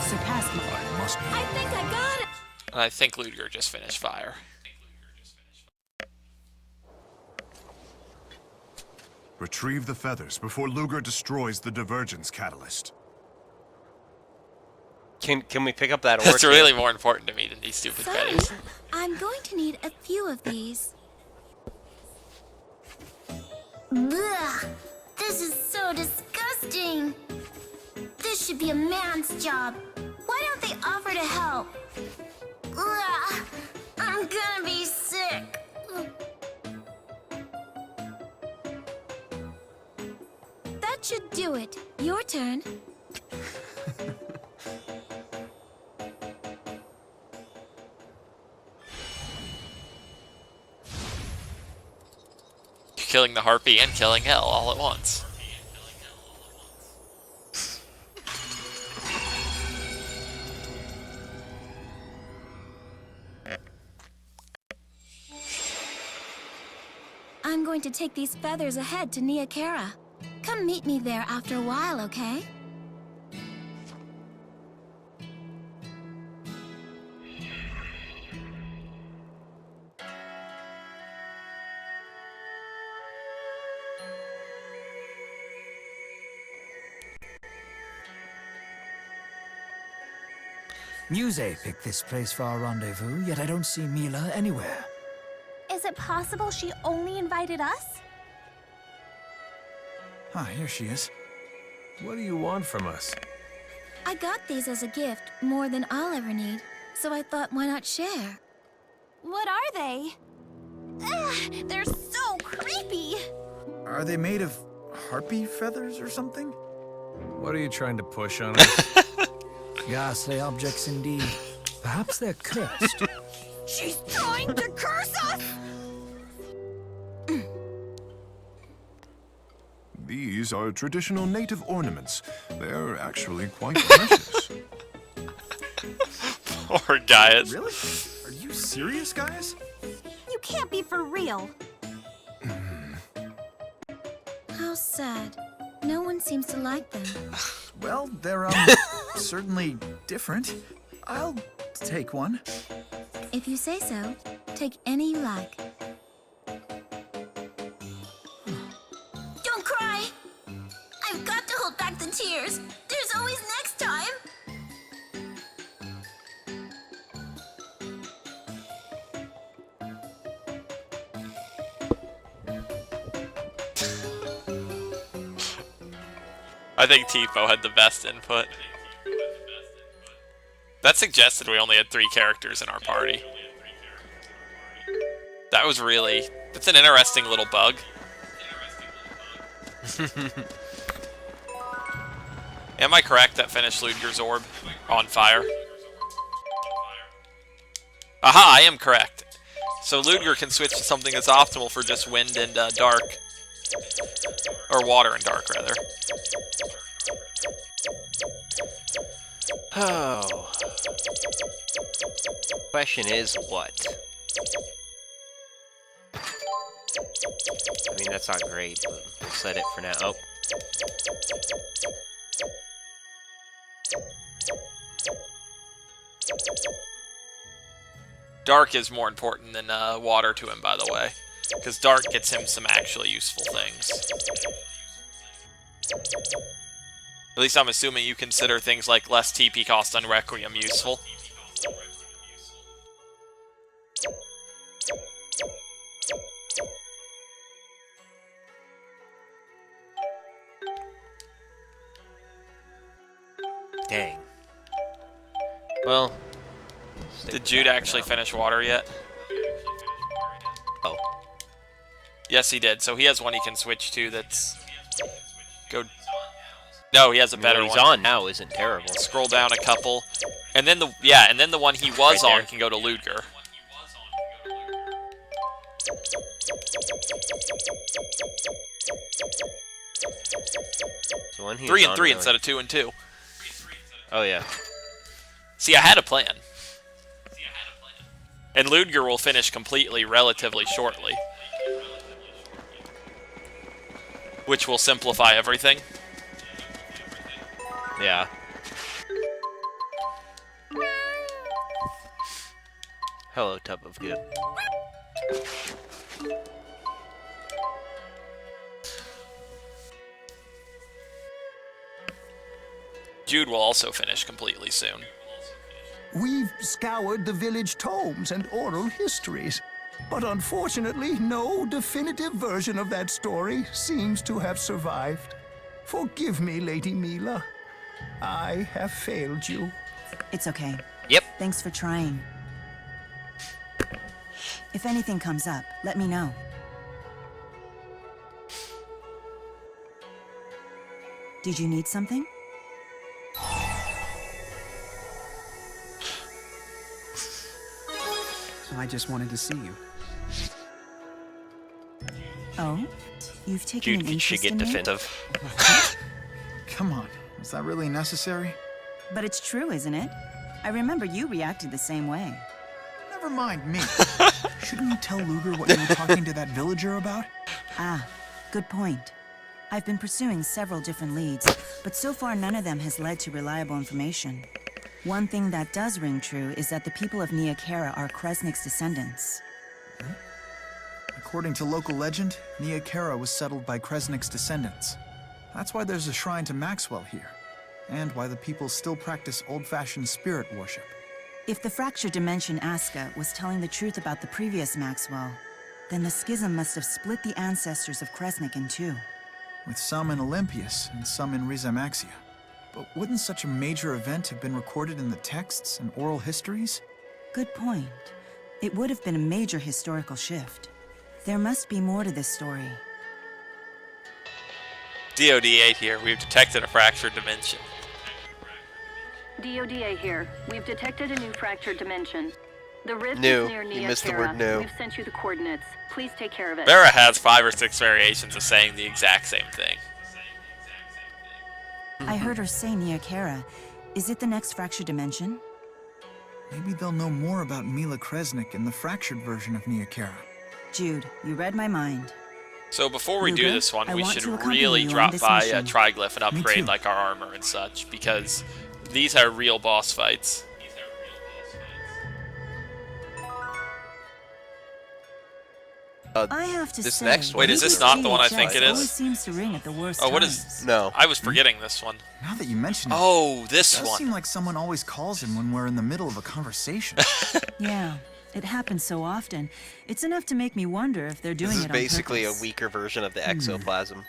surpassed me. I must be. I think I got it. And I think Ludger just finished fire. Retrieve the feathers before Luger destroys the divergence catalyst. Can we pick up that orchid? It's really more important to me than these stupid Sorry, feathers. I'm going to need a few of these. Ugh, this is so disgusting. This should be a man's job. Why don't they offer to help? Ugh, I'm gonna be sick. That should do it. Your turn. Killing the harpy and killing hell all at once. I'm going to take these feathers ahead to Niakara. Come meet me there after a while, okay? Muzet picked this place for our rendezvous, yet I don't see Milla anywhere. Is it possible she only invited us? Ah, here she is. What do you want from us? I got these as a gift, more than I'll ever need, so I thought why not share? What are they? Ugh, they're so creepy! Are they made of harpy feathers or something? What are you trying to push on us? Ghastly objects indeed. Perhaps they're cursed. She's trying to curse us! These are traditional native ornaments. They're actually quite precious. Poor Gaius. Really? Are you serious, guys? You can't be for real. How sad. No one seems to like them. Well, they're, certainly different. I'll take one. If you say so, take any you like. Don't cry! I've got to hold back the tears. There's always next time. I think Tifo had the best input. That suggested we only had 3 characters in our party. That was really... That's an interesting little bug. Am I correct that finished Ludger's orb on fire? Aha, I am correct. So Ludger can switch to something that's optimal for just wind and dark. Or water and dark, rather. Oh. Question is what? I mean, that's not great, but we'll set it for now. Oh. Dark is more important than water to him, by the way. Because dark gets him some actually useful things. At least I'm assuming you consider things like less TP cost on Requiem useful. Dang. Well... Did Jude actually finish water yet? Oh. Yes, he did. So he has one he can switch to that's... Go... No, he has a better what he's one. on now isn't terrible. Scroll down a couple. And then the... Yeah, and then the one he was Right on there. can go to Ludger. So when he's 3 and on 3 really- instead of 2 and 2. Oh, yeah. See, I had a plan. And Ludger will finish completely relatively shortly. Which will simplify everything. Yeah. Hello, tub of goo. Jude will also finish completely soon. We've scoured the village tomes and oral histories, but unfortunately, no definitive version of that story seems to have survived. Forgive me, Lady Milla. I have failed you. It's okay. Yep. Thanks for trying. If anything comes up, let me know. Did you need something? I just wanted to see you. Oh? You've taken an Jude should interest get in me? defensive. Come on, is that really necessary? But it's true, isn't it? I remember you reacted the same way. Never mind me. Shouldn't you tell Luger what you were talking to that villager about? Ah, good point. I've been pursuing several different leads, but so far none of them has led to reliable information. One thing that does ring true is that the people of Neokera are Kresnik's descendants. According to local legend, Neokera was settled by Kresnik's descendants. That's why there's a shrine to Maxwell here, and why the people still practice old-fashioned spirit worship. If the fractured dimension Aska was telling the truth about the previous Maxwell, then the schism must have split the ancestors of Kresnik in two. With some in Olympias and some in Rizamaxia. But wouldn't such a major event have been recorded in the texts and oral histories? Good point. It would have been a major historical shift. There must be more to this story. DOD8 here. We've detected a fractured dimension. DODA here. We've detected a new fractured dimension. The rift New. is near Neokera. You missed the word new. We've sent you the coordinates. Please take care of it. Vera has 5 or 6 variations of saying the exact same thing. I heard her say Neokera. Is it the next fractured dimension? Maybe they'll know more about Milla Kresnik and the fractured version of Neokera. Jude, you read my mind. So before we do Luger, this one, I we want should to accompany really you on drop this by mission. Triglyph and Me upgrade too. like our armor and such, because these are real boss fights. I have to This say, next one Wait, is this not the one I think it always is? seems to ring at the worst Oh, what times. is... No. I was forgetting this one. Now that you mention it, Oh, this it does one. seem like someone always calls him when we're in the middle of a conversation. Yeah, it happens so often. It's enough to make me wonder if they're doing This is it on basically a purpose. weaker version of the exoplasm.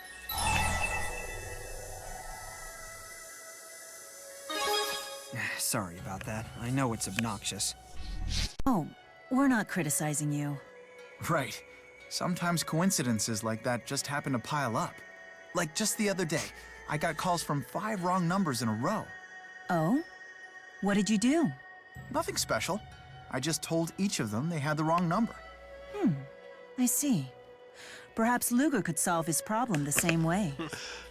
Sorry about that. I know it's obnoxious. Oh, we're not criticizing you. Right. Sometimes coincidences like that just happen to pile up. Like just the other day, I got calls from 5 wrong numbers in a row. Oh? What did you do? Nothing special. I just told each of them they had the wrong number. I see. Perhaps Luger could solve his problem the same way.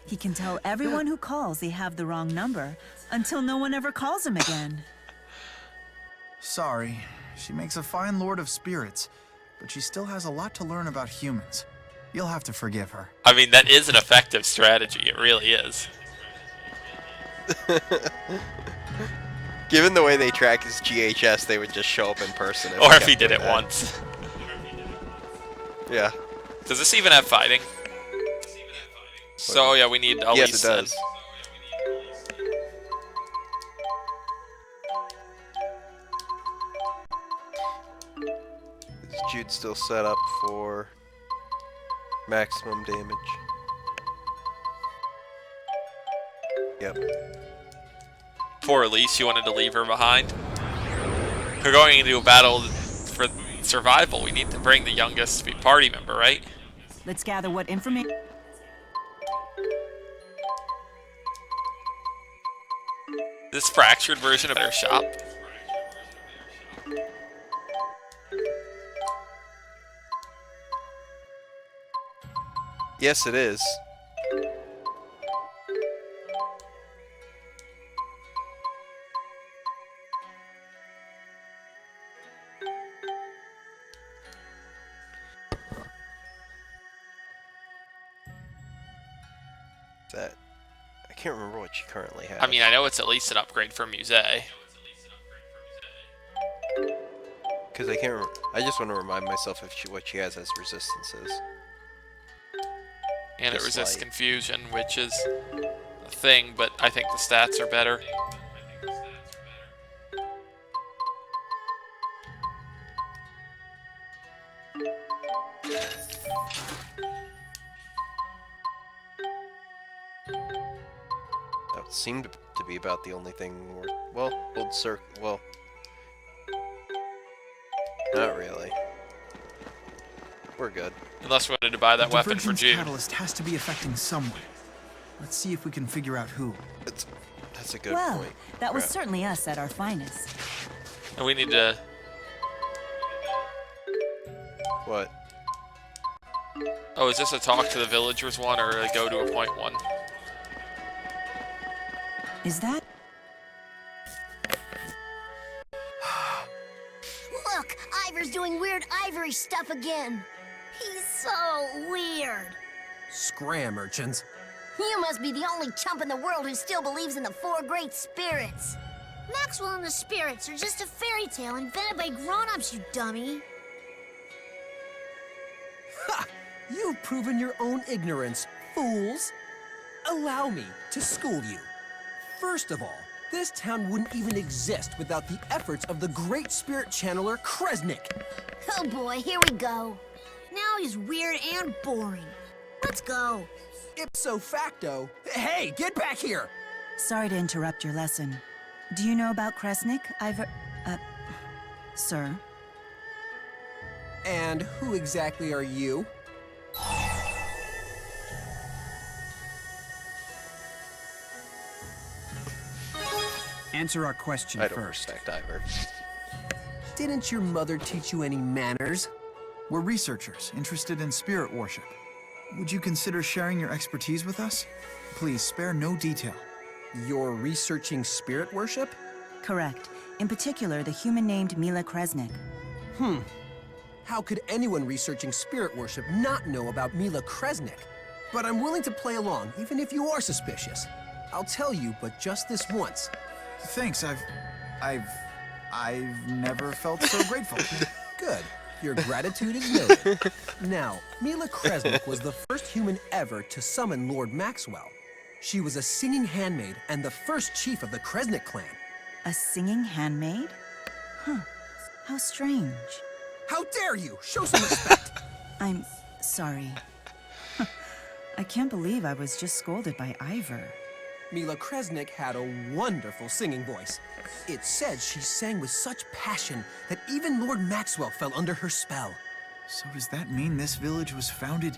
He can tell everyone who calls they have the wrong number until no one ever calls him again. Sorry. She makes a fine lord of spirits, but she still has a lot to learn about humans. You'll have to forgive her. I mean, that is an effective strategy. It really is. Given the way they track his GHS, they would just show up in person. Or we if he kept did doing it that. once. Yeah. Does this even have fighting? So, yeah, we need Elise. Yes, it does. Is Jude still set up for maximum damage? Yep. Poor Elise, you wanted to leave her behind. We're going into a battle for survival. We need to bring the youngest party member, right? Let's gather what information... This fractured version of their shop. Yes, it is. That I can't remember what you currently have. I mean, I know it's at least an upgrade for Muzet. Because I can't remember. I just want to remind myself of what she has as resistances. And it Just resists light. confusion, which is a thing, but I think the stats are better. That seemed to be about the only thing well, old circle. Well, not really. We're good. Unless we wanted to buy that The weapon for divergence June. catalyst has to be affecting someone. Let's see if we can figure out who. That's a good Well, point. that was Crap. certainly us at our finest. And we need to... What? Oh, is this a talk to the villagers one or a go to a point one? Is that? Look, Ivor's doing weird ivory stuff again. He's so weird. Scram, urchins. You must be the only chump in the world who still believes in the four great spirits. Maxwell and the spirits are just a fairy tale invented by grown-ups, you dummy. Ha! You've proven your own ignorance, fools. Allow me to school you. First of all, this town wouldn't even exist without the efforts of the great spirit channeler Kresnik. Oh boy, here we go. Now he's weird and boring. Let's go. Ipso facto. Hey, get back here! Sorry to interrupt your lesson. Do you know about Kresnik, sir? And who exactly are you? Answer our question I don't first. respect Ivor. Didn't your mother teach you any manners? We're researchers interested in spirit worship. Would you consider sharing your expertise with us? Please spare no detail. You're researching spirit worship? Correct. In particular, the human named Milla Kresnik. How could anyone researching spirit worship not know about Milla Kresnik? But I'm willing to play along, even if you are suspicious. I'll tell you, but just this once. Thanks, I've never felt so grateful. Good. Your gratitude is noted. Now, Milla Kresnik was the first human ever to summon Lord Maxwell. She was a singing handmaid and the first chief of the Kresnik clan. A singing handmaid? Huh. How strange. How dare you! Show some respect! I'm sorry. I can't believe I was just scolded by Ivor. Milla Kresnik had a wonderful singing voice. It said she sang with such passion that even Lord Maxwell fell under her spell. So does that mean this village was founded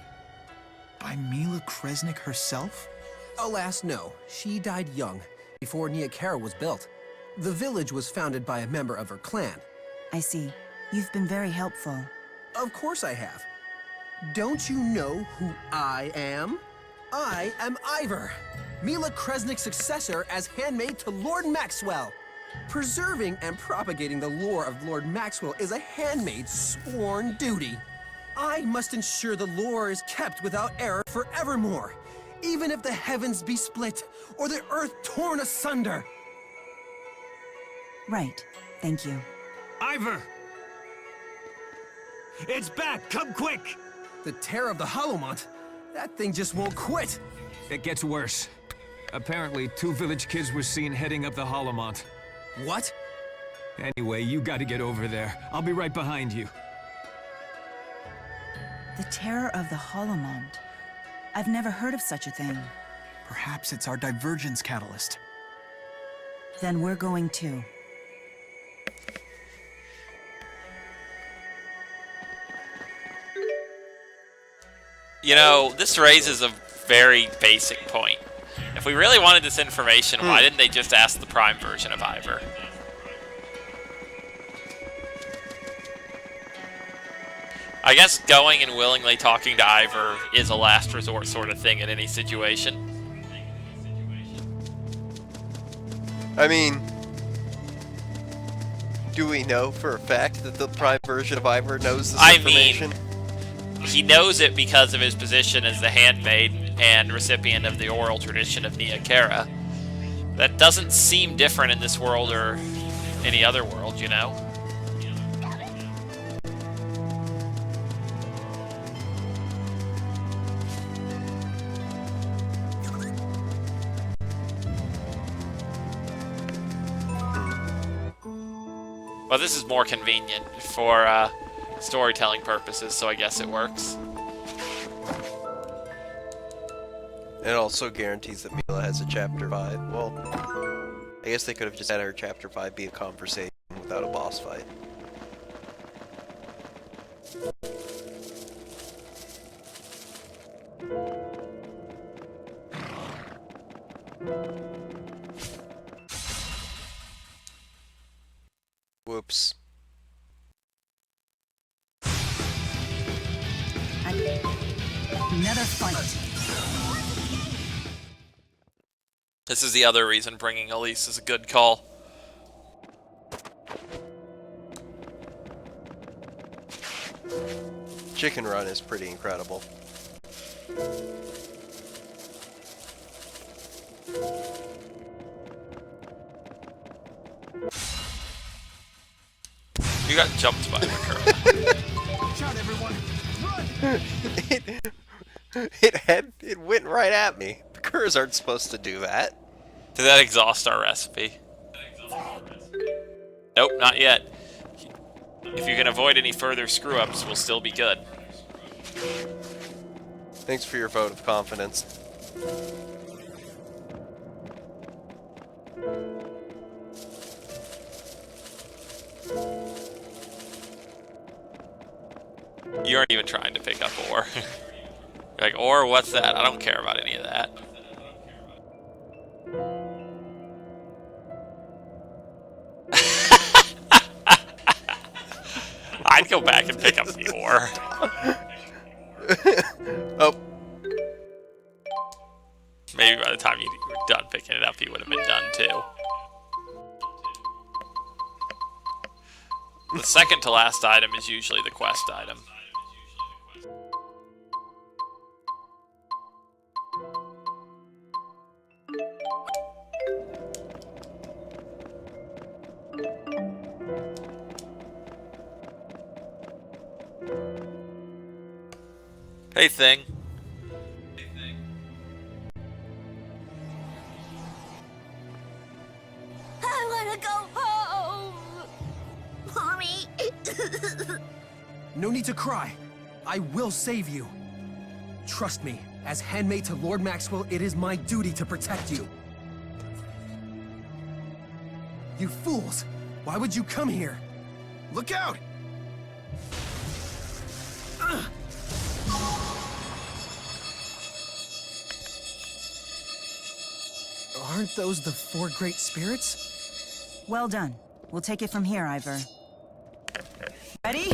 by Milla Kresnik herself? Alas, no. She died young, before Neokara was built. The village was founded by a member of her clan. I see. You've been very helpful. Of course I have. Don't you know who I am? I am Ivor, Milla Kresnik's successor as handmaid to Lord Maxwell. Preserving and propagating the lore of Lord Maxwell is a handmaid's sworn duty. I must ensure the lore is kept without error forevermore, even if the heavens be split or the earth torn asunder. Right. Thank you. Ivor! It's back! Come quick! The terror of the Hollowmont? That thing just won't quit. It gets worse. Apparently, 2 village kids were seen heading up the Hollowmont. What? Anyway, you gotta get over there. I'll be right behind you. The terror of the Hollowmont. I've never heard of such a thing. Perhaps it's our divergence catalyst. Then we're going too. You know, this raises a very basic point. If we really wanted this information, why didn't they just ask the Prime version of Ivor? I guess going and willingly talking to Ivor is a last resort sort of thing in any situation. I mean, do we know for a fact that the Prime version of Ivor knows this information? He knows it because of his position as the handmaid and recipient of the oral tradition of Neokara. That doesn't seem different in this world or any other world, you know? Well, this is more convenient for storytelling purposes, so I guess it works. It also guarantees that Milla has a Chapter 5. Well, I guess they could have just had her Chapter 5 be a conversation without a boss fight. Whoops. Another fight. This is the other reason bringing Elise is a good call. Chicken Run is pretty incredible. You got jumped by the curve. Shout, everyone! Run! It went right at me. The curs aren't supposed to do that. Did that exhaust our recipe? Nope, not yet. If you can avoid any further screw-ups, we'll still be good. Thanks for your vote of confidence. You aren't even trying to pick up ore. You're like, ore, what's that? I don't care about any of that. I'd go back and pick up the ore. Oh. Maybe by the time you were done picking it up, he would have been done too. The second to last item is usually the quest item. Hey, thing. I wanna go home! Mommy! No need to cry. I will save you. Trust me, as handmaid to Lord Maxwell, it is my duty to protect you. You fools! Why would you come here? Look out! Aren't those the 4 great spirits? Well done. We'll take it from here, Ivor. Ready?